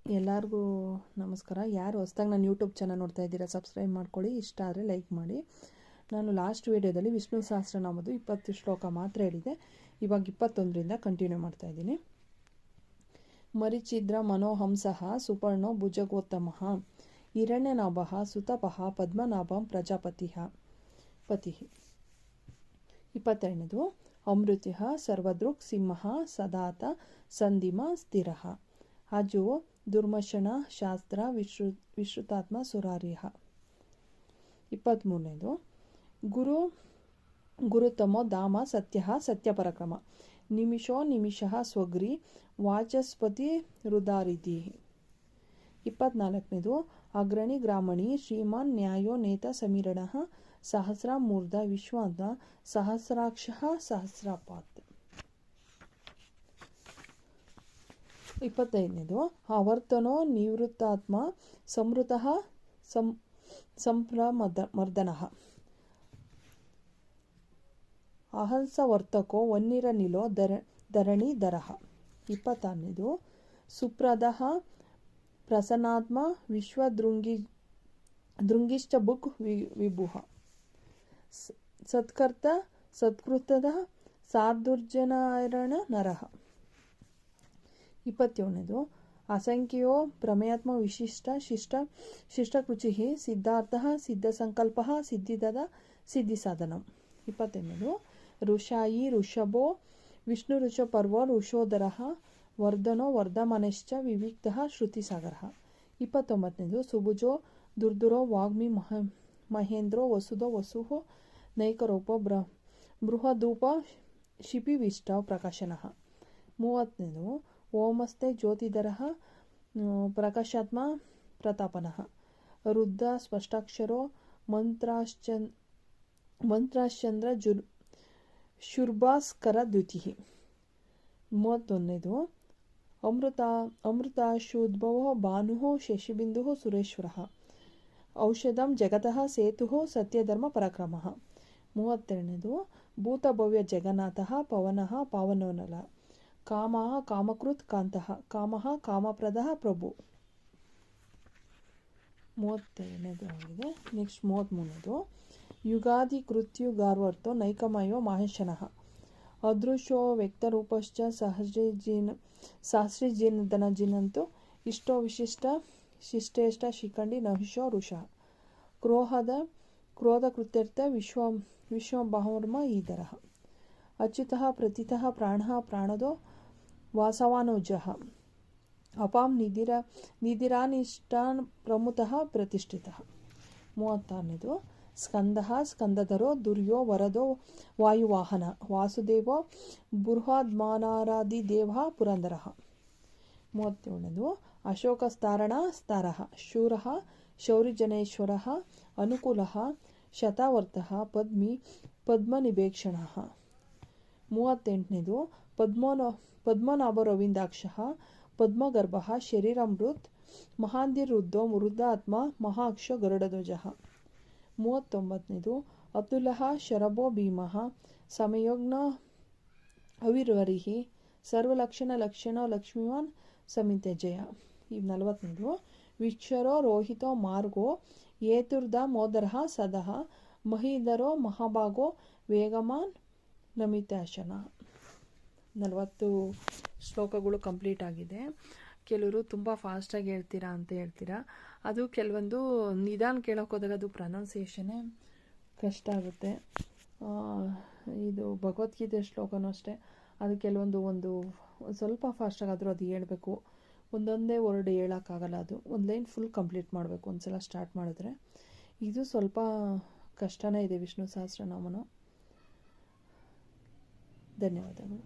ಎಲ್ಲರಿಗೂ ನಮಸ್ಕಾರ. ಯಾರು ಹೊಸದಾಗಿ ನಾನು ಯೂಟ್ಯೂಬ್ ಚಾನಲ್ ನೋಡ್ತಾ ಇದ್ದೀರಾ ಸಬ್ಸ್ಕ್ರೈಬ್ ಮಾಡ್ಕೊಳ್ಳಿ, ಇಷ್ಟ ಆದರೆ ಲೈಕ್ ಮಾಡಿ. ನಾನು ಲಾಸ್ಟ್ ವೀಡಿಯೋದಲ್ಲಿ ವಿಷ್ಣು ಸಹಸ್ರನಾಮದ್ದು 20 ಶ್ಲೋಕ ಮಾತ್ರ ಹೇಳಿದೆ. ಇವಾಗ 21ರಿಂದ ಕಂಟಿನ್ಯೂ ಮಾಡ್ತಾ ಇದ್ದೀನಿ. ಮರಿಚಿದ್ರ ಮನೋಹಂಸಃ ಸುಪರ್ಣೋ ಭುಜಗೋತ್ತಮಃ ಹಿರಣ್ಯನಾಭಃ ಸುತಪಃ ಪದ್ಮನಾಭಂ ಪ್ರಜಾಪತಿಃ ಪತಿಃ. 22ನೇದು ಅಮೃತ್ಯಃ ಸರ್ವದೃಕ್ ಸಿಂಹಃ ಸದಾತ ಸಂಧಿಮ ಸ್ಥಿರಃ ಅಜೋ ದುರ್ಮಶನ ಶಾಸ್ತ್ರ ವಿಶ್ರುತಾತ್ಮ ಸುರಾರ್ಯಃ. 23ನೇದು ಗುರುತಮೋ ಧಾಮ ಸತ್ಯಃ ಸತ್ಯಪರಕ್ರಮ ನಿಮಿಷೋ ನಿಮಿಷಃ ಸ್ವಗ್ರಿ ವಾಚಸ್ಪತಿ ರುದಾರಿಧಿ. 24ನೇದು ಅಗ್ರಣಿ ಗ್ರಾಮಣಿ ಶ್ರೀಮಾನ್ ನ್ಯಾಯೋ ನೇತ ಸಮೀರಣಃ ಸಹಸ್ರ ಮೂರ್ಧ ವಿಶ್ವಾಂತ ಸಹಸ್ರಾಕ್ಷಃ ಸಹಸ್ರಪಾತ್. 25ನೇದು ಆವರ್ತನೋ ನಿವೃತ್ತಾತ್ಮ ಸಂವೃತಃ ಸಂಪ್ರಮರ್ದನಃ ಅಹಂಸವರ್ತಕೋ ವನ್ನಿರ ನಿಲೋ ಧರಣಿ ದರಃ. 26ನೇದು ಸುಪ್ರದಃ ಪ್ರಸನ್ನಾತ್ಮ ವಿಶ್ವದೃಂಗಿಶ್ಚ ಬುಕ್ ವಿಭುಃ ಸತ್ಕರ್ತ ಸತ್ಕೃತದ ಸಾಧುರ್ಜನಾರಣ ನರಃ. 27ನೇದು ಅಸಂಖ್ಯೋ ಪ್ರಮೇಯಾತ್ಮ ವಿಶಿಷ್ಟ ಶಿಷ್ಟಕೃಚಿಃ ಸಿದ್ಧಾರ್ಥಃ ಸಿದ್ಧಸಂಕಲ್ಪಃ ಸಿದ್ಧಿದದ ಸಿದ್ಧಿಸಾಧನಂ. 28ನೇದು ಋಷಾಯಿ ಋಷಭೋ ವಿಷ್ಣುರುಚ ಪರ್ವೋ ಋಷೋದರಃ ವರ್ಧನೋ ವರ್ಧಮಾನಶ್ಚ ವಿವಿಕ್ತಃ ಶ್ರುತಿಸಾಗರಃ. 29ನೇದು ಸುಭುಜೋ ದುರ್ದುರೋ ವಾಗ್ಮಿ ಮಹೇಂದ್ರೋ ವಸುಧೋ ವಸುಃ ನೈಕರೋಪೋ ಬೃಹದೂಪ ಶಿಪಿವಿಷ್ಟ ಪ್ರಕಾಶನಃ. 30ನೇದು ಓಮಸ್ತೆ ಜ್ಯೋತಿಧರಃ ಪ್ರಕಾಶಾತ್ಮ ಪ್ರತಾಪನಃ ರುದ್ಧ ಸ್ಪಷ್ಟಾಕ್ಷರೋ ಮಂತ್ರಾಶ್ಚಂದ್ರ ಶುರ್ಭಾಸ್ಕರ ದ್ಯುತಿಃ. 31ನೇದು ಅಮೃತಾಶುದ್ಭವೋ ಭಾನುಃ ಶಶಿಬಿಂದುಃ ಸುರೇಶ್ವರಃ ಔಷಧಂ ಜಗತಃ ಸೇತುಃ ಸತ್ಯಧರ್ಮ ಪರಾಕ್ರಮಃ. 32ನೇದು ಭೂತಭವ್ಯ ಜಗನ್ನಾಥಃ ಪವನಃ ಪಾವನೋನಲ ಕಾಮಃ ಕಾಮಕೃತ್ ಕಾಂತಃ ಕಾಮಃ ಕಾಮಪ್ರದಃ ಪ್ರಭು. 32ನೇದು ಆಗಿದೆ. ನೆಕ್ಸ್ಟ್ 33ನೇದು ಯುಗಾದಿ ಕೃತ್ಯುಗಾರ್ವರ್ಥೋ ನೈಕಮಯೋ ಮಹೇಶನಃ ಅದೃಶೋ ವ್ಯಕ್ತರೂಪಶ್ಚ ಸಹಸ್ರೀಜಿನಂತು ಇಷ್ಟೋ ವಿಶಿಷ್ಟ ಶಿಷ್ಟೇಷ್ಟ ಶಿಖಂಡಿ ನಹುಷೋ ಋಷಃ ಕ್ರೋಧಕೃತ್ಯರ್ಥ ವಿಶ್ವಬಾಹುರ್ಮ ಈಧರಃ ಅಚ್ಯುತಃ ಪ್ರತಿತಃ ಪ್ರಾಣಃ ಪ್ರಾಣದೋ ವಾಸವಾನುಜಃ ಅಪಾಂ ನಿಧಿರಾನಿಷ್ಟಾನ್ ಪ್ರಮುತಃ ಪ್ರತಿಷ್ಠಿತಃ. 36ನೇದು ಸ್ಕಂದಃ ಸ್ಕಂದಧರೋ ದುರ್ಯೋ ವರದೋ ವಾಯುವಾಹನ ವಾಸುದೇವೋ ಬೃಹದ್ಮಾನಾರಾಧಿದೇವಃ ಪುರಂದರಃ. 37ನೇದು ಅಶೋಕಸ್ತಾರಣ ಸ್ತಾರಃ ಶೂರಃ ಶೌರ್ಯಜನೇಶ್ವರಃ ಅನುಕೂಲಃ ಶತಾವರ್ತಃ ಪದ್ಮನಿಭೇಕ್ಷಣಃ. 38ನೇದು ಪದ್ಮನಾಭರವಿಂದಾಕ್ಷಃ ಪದ್ಮಗರ್ಭಃ ಶರೀರಮೃತ್ ಮಹಾಂದಿರುದ್ಧೋ ವೃದ್ಧಾತ್ಮ ಮಹಾಕ್ಷ ಗರುಡಧ್ವಜಃ. 39ನೇದು ಅತುಲಃ ಶರಭೋ ಭೀಮಃ ಸಮಯೋಗ್ನ ಅವಿರ್ವರಿಃ ಸರ್ವಲಕ್ಷಣ ಲಕ್ಷಣೋ ಲಕ್ಷ್ಮೀವಾನ್ ಸಮಿತ್ಯಜಯ. 40ನೇದು ವಿಕ್ಷರೋ ರೋಹಿತೋ ಮಾರ್ಗೋ ಏತುರ್ಧ ಮೋದರಃ ಸದಃ ಮಹೀಧರೋ ಮಹಾಭಾಗೋ ವೇಗಮಾನ್ ನಮಿತಾಶನ. 40 ಶ್ಲೋಕಗಳು ಕಂಪ್ಲೀಟ್ ಆಗಿದೆ. ಕೆಲವರು ತುಂಬ ಫಾಸ್ಟಾಗಿ ಹೇಳ್ತೀರಾ ಅಂತ ಹೇಳ್ತೀರಾ. ಅದು ಕೆಲವೊಂದು ನಿಧಾನ ಕೇಳೋಕೆ ಹೋದಾಗ ಅದು ಪ್ರೊನೌನ್ಸಿಯೇಷನ್ನೇ ಕಷ್ಟ ಆಗುತ್ತೆ. ಇದು ಭಗವದ್ಗೀತೆ ಶ್ಲೋಕನೂ ಅಷ್ಟೇ. ಅದು ಕೆಲವೊಂದು ಸ್ವಲ್ಪ ಫಾಸ್ಟಾಗಾದರೂ ಅದು ಹೇಳಬೇಕು. ಒಂದೊಂದೇ ವರ್ಡ್ ಹೇಳೋಕ್ಕಾಗಲ್ಲ. ಅದು ಒಂದು ಲೈನ್ ಫುಲ್ ಕಂಪ್ಲೀಟ್ ಮಾಡಬೇಕು ಒಂದ್ಸಲ ಸ್ಟಾರ್ಟ್ ಮಾಡಿದ್ರೆ. ಇದು ಸ್ವಲ್ಪ ಕಷ್ಟನೇ ಇದೆ ವಿಷ್ಣು ಸಹಸ್ರನಾಮನು. ಧನ್ಯವಾದಗಳು.